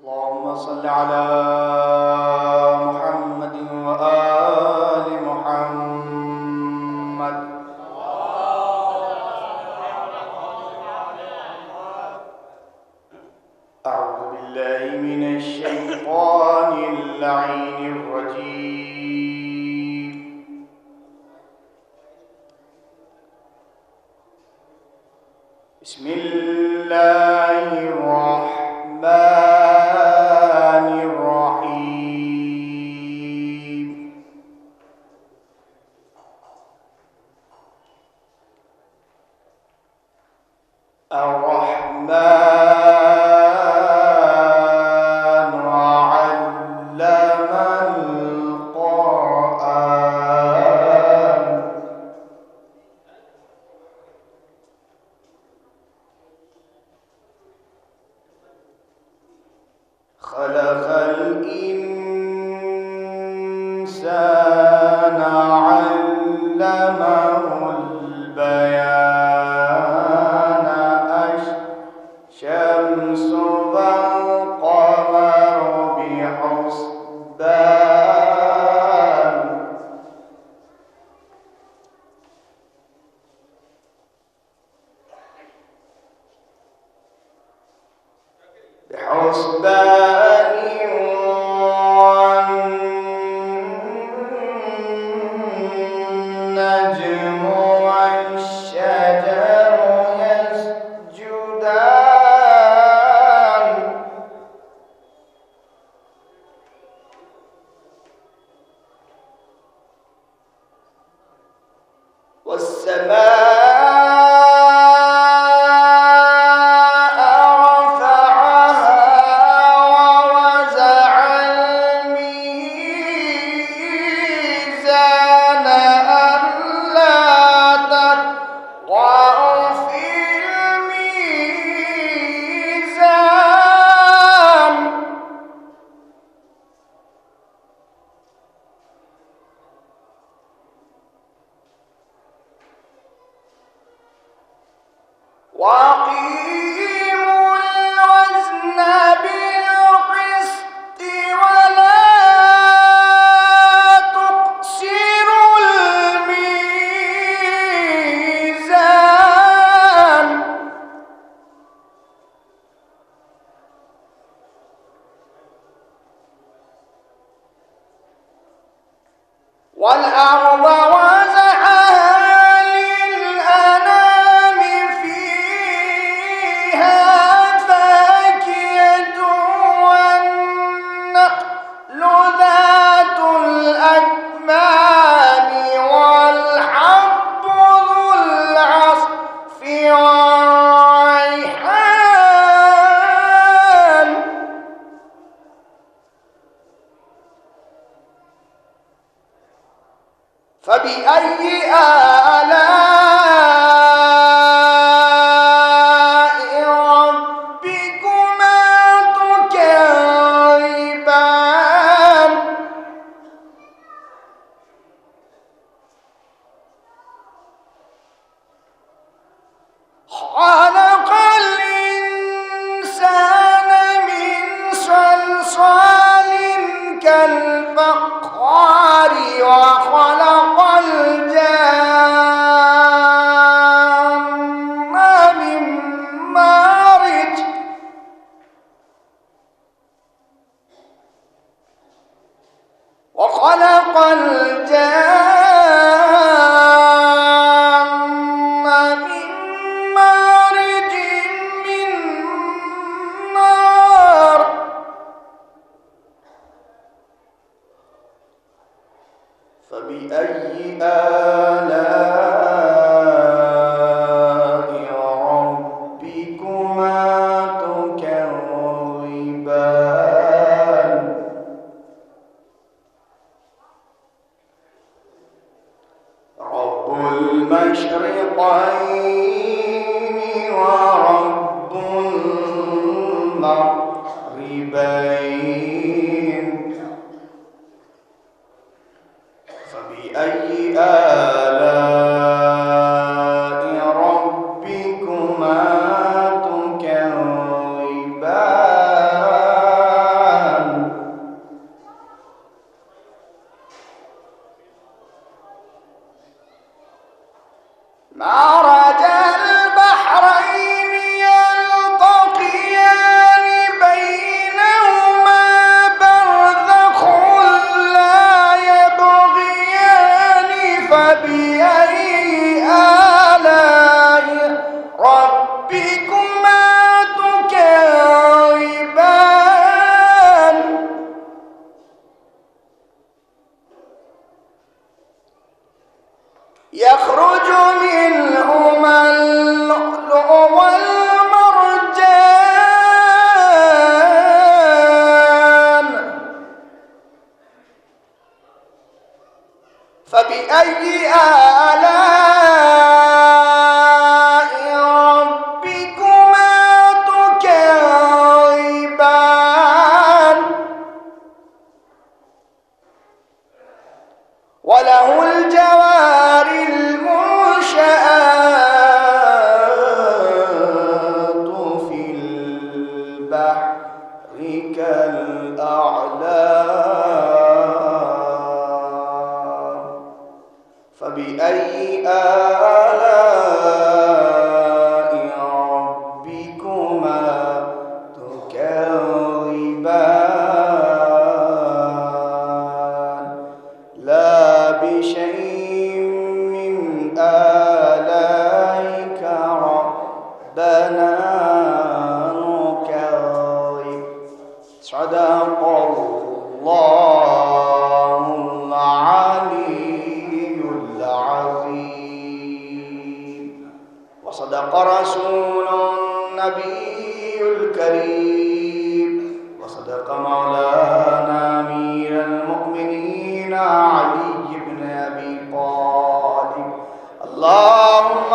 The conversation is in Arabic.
اللهم صل على محمد وآل محمد. أعوذ بالله من الشيطان اللعين الرجيم. بسم الله الرحمن الرحيم. الرحمن علم القرآن. خلق الإنسان علمه البيان. الشمس والقمر بحسبان. والنجم والشجر يسجدان. والسماء وأقيموا الوزن بالقسط ولا تخسروا الميزان. والأرض فبأي آلاء ربكما تكذبان. خلق الإنسان من صلصال كالفخار وخلق الجان من مارج. وخلق الجان من مارج من نار. فبأي آلاء ربكما تكذبان. رب المشرقين ورب المغربين. فبأي آلاء ربكما تكذبان. فبأي آلاء ربكما تكذبان وله الجوار المنشآت في البحر كالأعلام فبأي آلاء ربكما تكذبان لا بشيء من آلائك ربنا نكذب صدق الله العلي العظيم وصدق رسول النبي الكريم وصدق مولانا أمير المؤمنين علي بن أبي طالب اللهم